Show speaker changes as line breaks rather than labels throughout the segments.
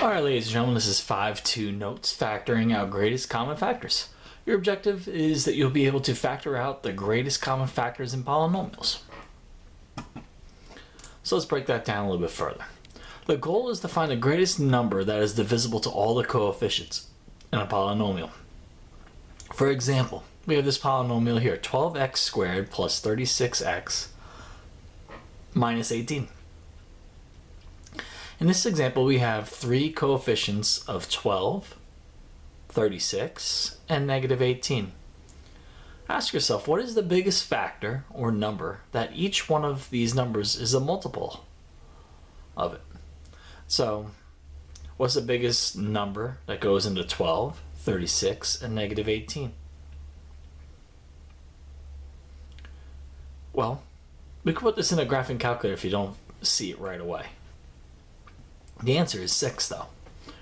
Alright, ladies and gentlemen, this is 5-2 Notes factoring out greatest common factors. Your objective is that you'll be able to factor out the greatest common factors in polynomials. So let's break that down a little bit further. The goal is to find the greatest number that is divisible to all the coefficients in a polynomial. For example, we have this polynomial here, 12x squared plus 36x minus 18. In this example, we have three coefficients of 12, 36, and negative 18. Ask yourself, what is the biggest factor or number that each one of these numbers is a multiple of it? So, what's the biggest number that goes into 12, 36, and negative 18? Well, we can put this in a graphing calculator if you don't see it right away. The answer is 6 though,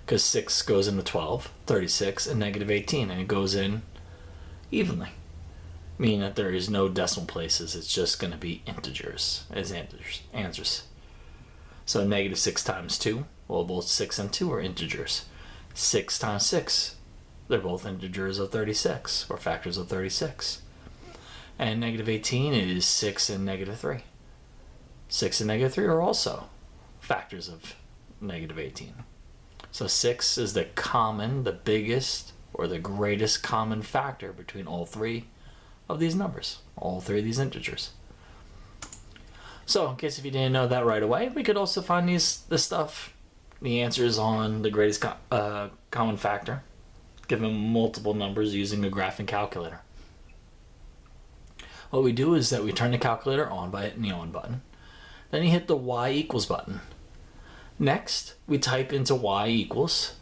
because 6 goes into 12, 36, and negative 18, and it goes in evenly, meaning that there is no decimal places. It's just going to be integers as answers. So negative 6 times 2, well, both 6 and 2 are integers. 6 times 6, they're both integers of 36, or factors of 36. And negative 18 is 6 and negative 3. 6 and negative 3 are also factors of negative 18. So 6 is the biggest or the greatest common factor between all three of these numbers, all three of these integers. So in case if you didn't know that right away, we could also find the answers on the greatest common factor, given multiple numbers using a graphing calculator. What we do is that we turn the calculator on by hitting the on button. Then you hit the y equals button. Next, we type into y equals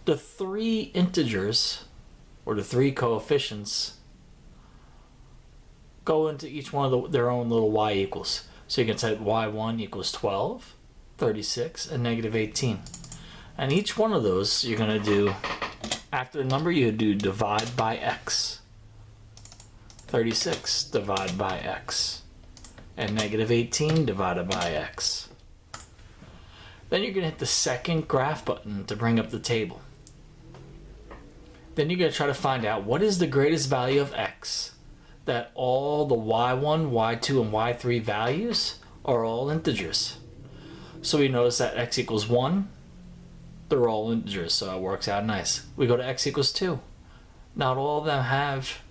the three integers, or the three coefficients, go into each one of their own little y equals. So you can type y1 equals 12, 36, and negative 18. And each one of those you're going to do, after the number, you do divide by x. 36 divided by x. And negative 18 divided by x. Then you're going to hit the second graph button to bring up the table. Then you're going to try to find out what is the greatest value of x, that all the y1, y2, and y3 values are all integers. So we notice that x equals 1, they're all integers, so it works out nice. We go to x equals 2. Not all of them have,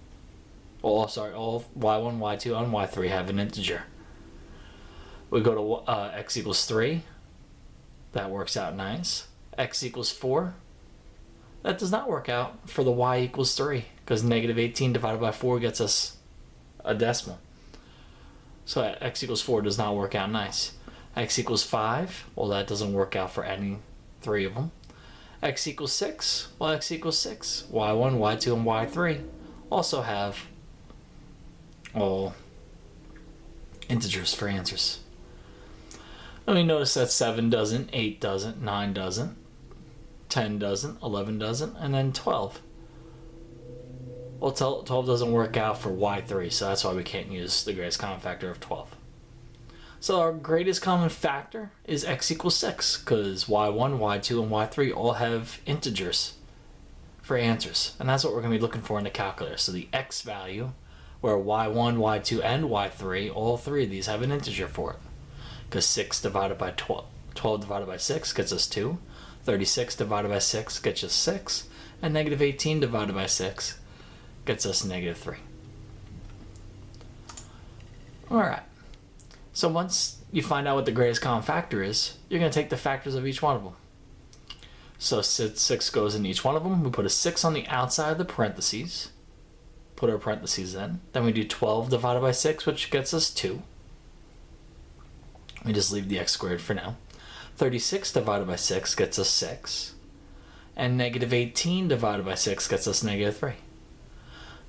all y1, y2, and y3 have an integer. We go to x equals 3. That works out nice. X equals 4. That does not work out for the y equals 3, because negative 18 divided by 4 gets us a decimal. So x equals 4 does not work out nice. X equals 5. Well, that doesn't work out for any three of them. X equals 6. Well, x equals 6. y1, y2, and y3 also have all integers for answers. And we notice that 7 doesn't, 8 doesn't, 9 doesn't, 10 doesn't, 11 doesn't, and then 12. Well, 12 doesn't work out for y3, so that's why we can't use the greatest common factor of 12. So our greatest common factor is x equals 6, because y1, y2, and y3 all have integers for answers. And that's what we're going to be looking for in the calculator. So the x value, where y1, y2, and y3, all three of these have an integer for it. Because 6 divided by 12 divided by 6 gets us 2, 36 divided by 6 gets us 6, and negative 18 divided by 6 gets us negative 3. Alright, so once you find out what the greatest common factor is, you're going to take the factors of each one of them. So 6 goes in each one of them. We put a 6 on the outside of the parentheses, put our parentheses in. Then we do 12 divided by 6, which gets us 2. We just leave the x squared for now. 36 divided by 6 gets us 6. And negative 18 divided by 6 gets us negative 3.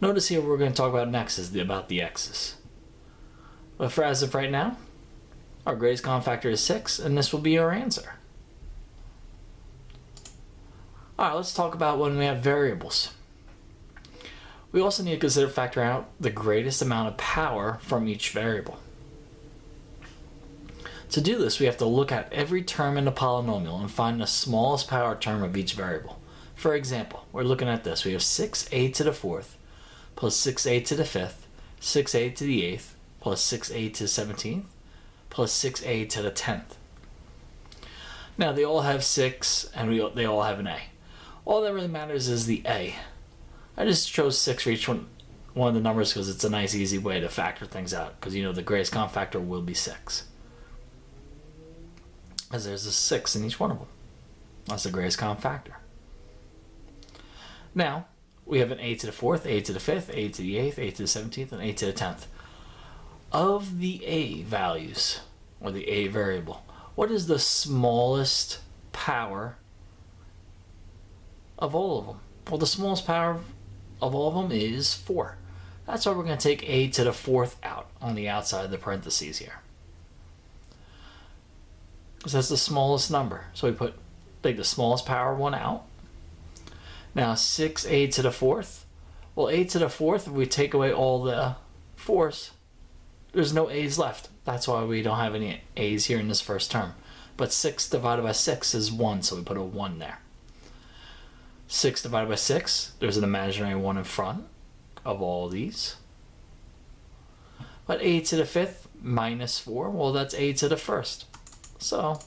Notice here what we're going to talk about next is about the x's. But for as of right now, our greatest common factor is 6, and this will be our answer. Alright, let's talk about when we have variables. We also need to consider factoring out the greatest amount of power from each variable. To do this, we have to look at every term in the polynomial and find the smallest power term of each variable. For example, we're looking at this. We have 6a to the 4th plus 6a to the 5th, 6a to the 8th plus 6a to the 17th plus 6a to the 10th. Now they all have 6 and they all have an a. All that really matters is the a. I just chose 6 for each one of the numbers because it's a nice easy way to factor things out, because you know the greatest common factor will be 6. As there's a 6 in each one of them. That's the greatest common factor. Now, we have an a to the 4th, a to the 5th, a to the 8th, a to the 17th, and a to the 10th. Of the a values, or the a variable, what is the smallest power of all of them? Well, the smallest power of all of them is 4. That's why we're going to take a to the 4th out on the outside of the parentheses here. Because that's the smallest number. So we take the smallest power one out. Now 6a to the 4th. Well, a to the 4th, if we take away all the 4s, there's no a's left. That's why we don't have any a's here in this first term. But 6 divided by 6 is 1, so we put a 1 there. 6 divided by 6, there's an imaginary 1 in front of all these. But a to the 5th minus 4, well, that's a to the 1st. So,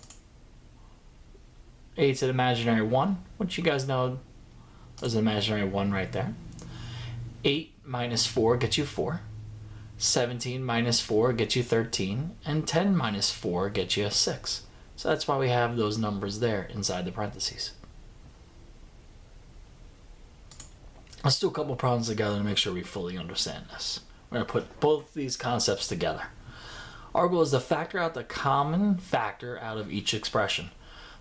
a to the imaginary 1, which you guys know there's an imaginary 1 right there. 8 minus 4 gets you 4. 17 minus 4 gets you 13. And 10 minus 4 gets you 6. So that's why we have those numbers there inside the parentheses. Let's do a couple problems together to make sure we fully understand this. We're going to put both these concepts together. Our goal is to factor out the common factor out of each expression.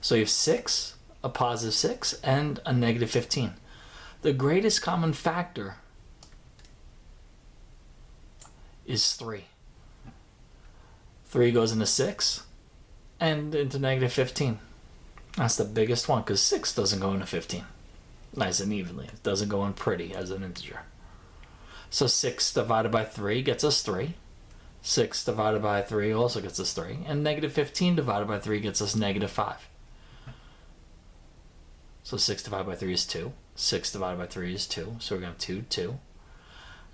So you have 6, a positive 6, and a negative 15. The greatest common factor is 3. 3 goes into 6 and into negative 15. That's the biggest one, because 6 doesn't go into 15 nice and evenly. It doesn't go in pretty as an integer. So 6 divided by 3 gets us 3. 6 divided by 3 also gets us 3. And negative 15 divided by 3 gets us negative 5. So 6 divided by 3 is 2. 6 divided by 3 is 2. So we're going to have 2, 2.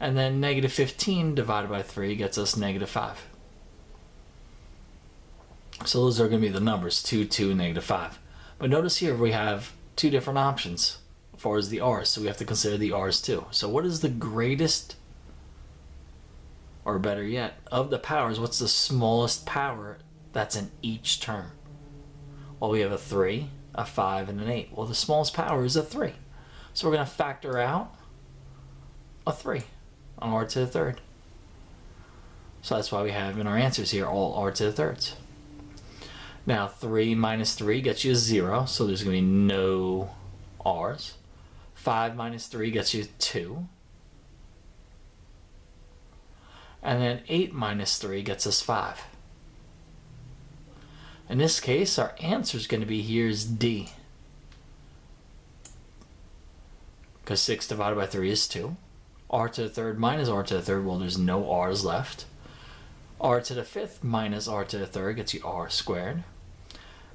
And then negative 15 divided by 3 gets us negative 5. So those are going to be the numbers, 2, 2, negative 5. But notice here we have two different options as far as the r's. So we have to consider the r's too. So what is the greatest, or better yet, of the powers, what's the smallest power that's in each term? Well, we have a 3, a 5, and an 8. Well, the smallest power is a 3. So we're going to factor out a 3 on r to the third. So that's why we have in our answers here all r to the thirds. Now 3 minus 3 gets you 0, so there's going to be no r's. 5 minus 3 gets you 2. And then 8 minus 3 gets us 5. In this case, our answer is going to be here is D. Because 6 divided by 3 is 2. R to the third minus R to the third, well, there's no r's left. R to the 5th minus R to the third gets you R squared.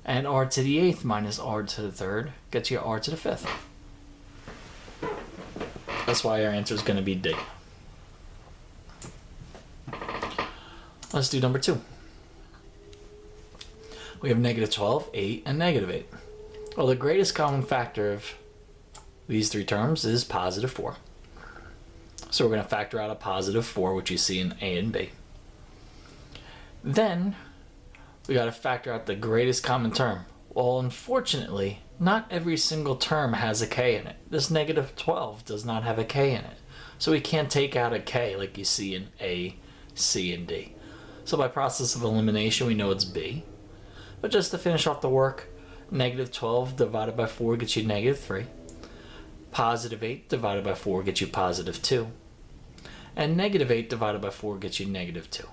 And R to the 8th minus R to the third gets you R to the 5th. That's why our answer is going to be D. Let's do number 2. We have negative 12, 8, and negative 8. Well, the greatest common factor of these three terms is positive 4. So we're going to factor out a positive 4, which you see in A and B. Then we got to factor out the greatest common term. Well, unfortunately, not every single term has a k in it. This negative 12 does not have a k in it. So we can't take out a k like you see in A, C, and D. So by process of elimination, we know it's B. But just to finish off the work, negative 12 divided by 4 gets you negative 3. Positive 8 divided by 4 gets you positive 2. And negative 8 divided by 4 gets you negative 2.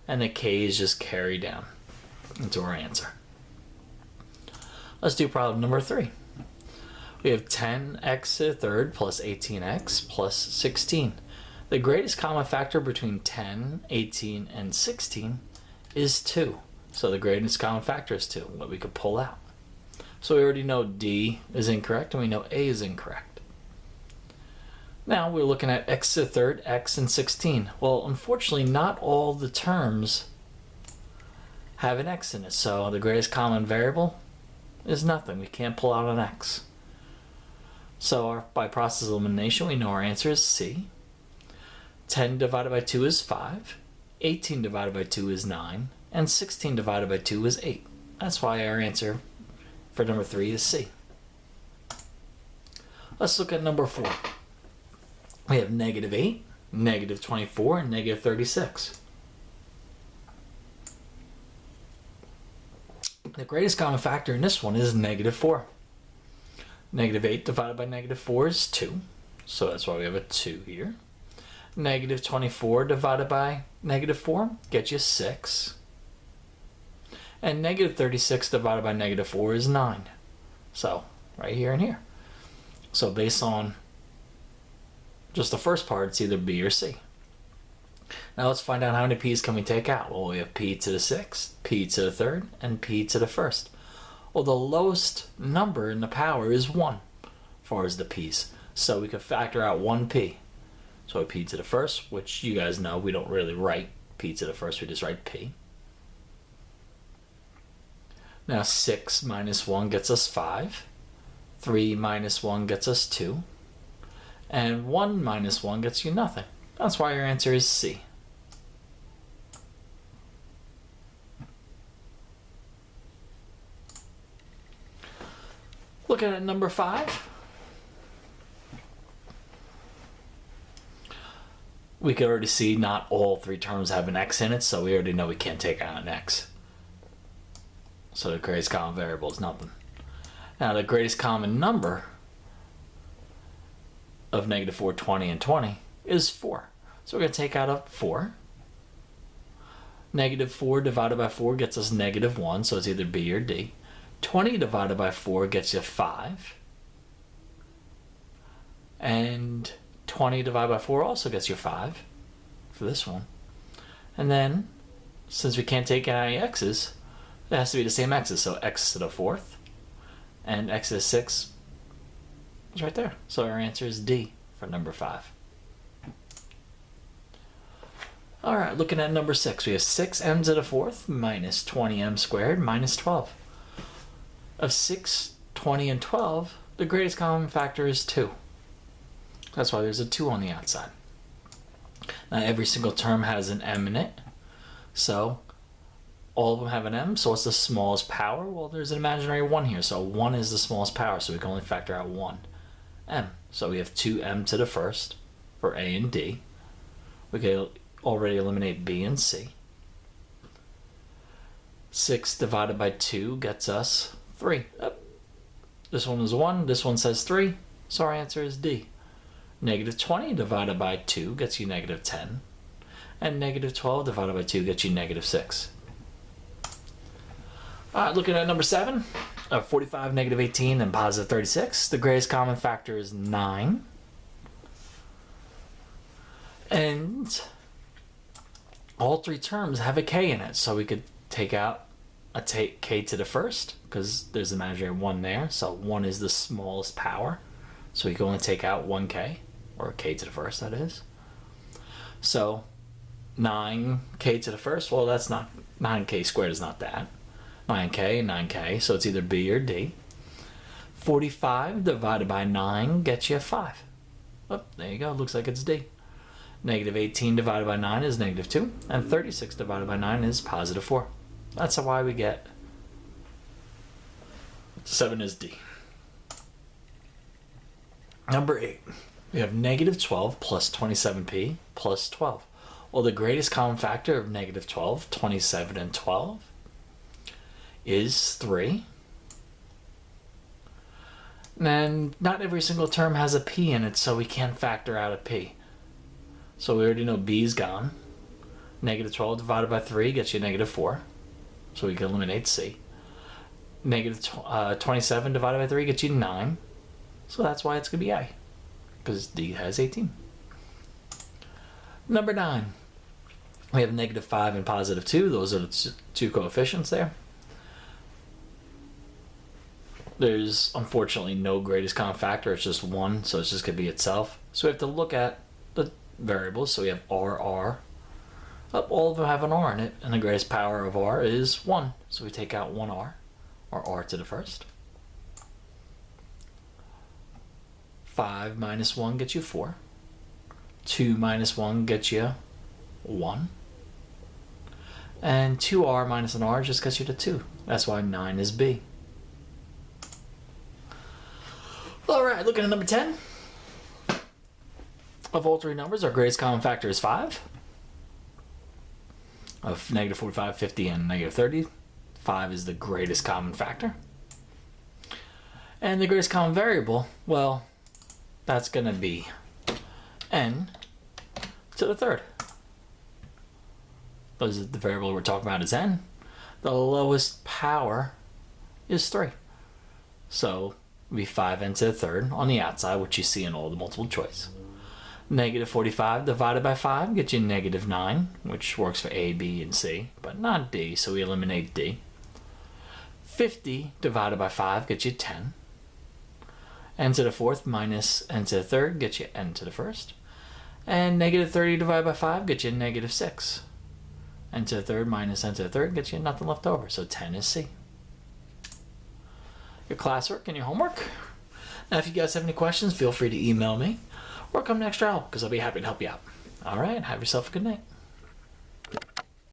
And the k is just carried down into our answer. Let's do problem number 3. We have 10x to the third plus 18x plus 16. The greatest common factor between 10, 18, and 16 is 2. So the greatest common factor is 2, what we could pull out. So we already know D is incorrect and we know A is incorrect. Now we're looking at x to the third, x, and 16. Well, unfortunately, not all the terms have an x in it. So the greatest common variable is nothing. We can't pull out an x. So by process of elimination, we know our answer is C. 10 divided by 2 is 5. 18 divided by 2 is 9. And 16 divided by 2 is 8. That's why our answer for number 3 is C. Let's look at number 4. We have negative 8, negative 24, and negative 36. The greatest common factor in this one is negative 4. Negative 8 divided by negative 4 is 2. So that's why we have a 2 here. Negative 24 divided by negative 4 gets you 6. And negative 36 divided by negative 4 is 9. So right here and here. So based on just the first part, it's either B or C. Now let's find out how many p's can we take out. Well, we have p to the 6th, p to the 3rd, and p to the 1st. Well, the lowest number in the power is 1 as far as the p's. So we could factor out 1p. So p to the 1st, which you guys know we don't really write p to the 1st, we just write p. Now 6 minus 1 gets us 5. 3 minus 1 gets us 2. And 1 minus 1 gets you nothing. That's why your answer is C. Looking at number 5. We could already see not all 3 terms have an x in it, so we already know we can't take out an x. So the greatest common variable is nothing. Now the greatest common number of negative 4, 20, and 20 is 4. So we're going to take out a 4. Negative 4 divided by 4 gets us negative 1, so it's either B or D. 20 divided by 4 gets you 5. And 20 divided by 4 also gets you 5 for this one. And then, since we can't take out any x's, it has to be the same x's. So x to the 4th and x to the 6th is right there. So our answer is D for number 5. Alright, looking at number 6, we have 6m to the 4th minus 20m squared minus 12. Of 6, 20, and 12, the greatest common factor is 2. That's why there's a 2 on the outside. Now every single term has an m in it, so all of them have an m, so what's the smallest power? Well, there's an imaginary 1 here, so 1 is the smallest power, so we can only factor out 1 m. So we have 2m to the 1st for A and D. We can already eliminate B and C. 6 divided by 2 gets us 3. This one is 1, this one says 3, so our answer is D. Negative 20 divided by 2 gets you negative 10. And negative 12 divided by 2 gets you negative 6. Alright, looking at number 7, 45, negative 18, and positive 36. The greatest common factor is 9. And all 3 terms have a k in it, so we could take out a k to the 1st, because there's an imaginary 1 there, so 1 is the smallest power. So we can only take out 1k, or k to the 1st, that is. So 9k to the 1st, well, that's not, 9k squared is not that. 9k and 9k, so it's either B or D. 45 divided by 9 gets you 5. Oh, there you go, looks like it's D. Negative 18 divided by 9 is negative 2, and 36 divided by 9 is positive 4. That's why we get 7 is D. Number 8, we have negative 12 plus 27p plus 12. Well, the greatest common factor of negative 12, 27, and 12 is 3. And not every single term has a p in it, so we can't factor out a p. So we already know b's gone. Negative 12 divided by 3 gets you negative 4. So we can eliminate c. Negative 27 divided by 3 gets you 9. So that's why it's going to be A, because D has 18. Number 9. We have -5 and +2. Those are the two coefficients there. There's unfortunately no greatest common factor. It's just 1, so it's just going to be itself. So we have to look at the variables. So we have r. All of them have an r in it, and the greatest power of r is 1. So we take out 1r, or r to the first. 5 minus 1 gets you 4. 2 minus 1 gets you 1. And 2r minus an r just gets you to 2. That's why 9 is B. Alright, looking at number 10. Of all three numbers, our greatest common factor is 5. Of -45, 50, and -30, 5 is the greatest common factor. And the greatest common variable, well, that's going to be n to the third. The variable we're talking about is n. The lowest power is 3. So it would be 5n to the third on the outside, which you see in all the multiple choice. -45 divided by 5 gets you -9, which works for A, B, and C, but not D, so we eliminate D. 50 divided by 5 gets you 10. N to the fourth minus n to the third gets you n to the first. And -30 divided by 5 gets you -6. N to the third minus n to the third gets you nothing left over, so 10 is C. Your classwork and your homework. Now if you guys have any questions, feel free to email me or come to Extra Help because I'll be happy to help you out. Alright, have yourself a good night.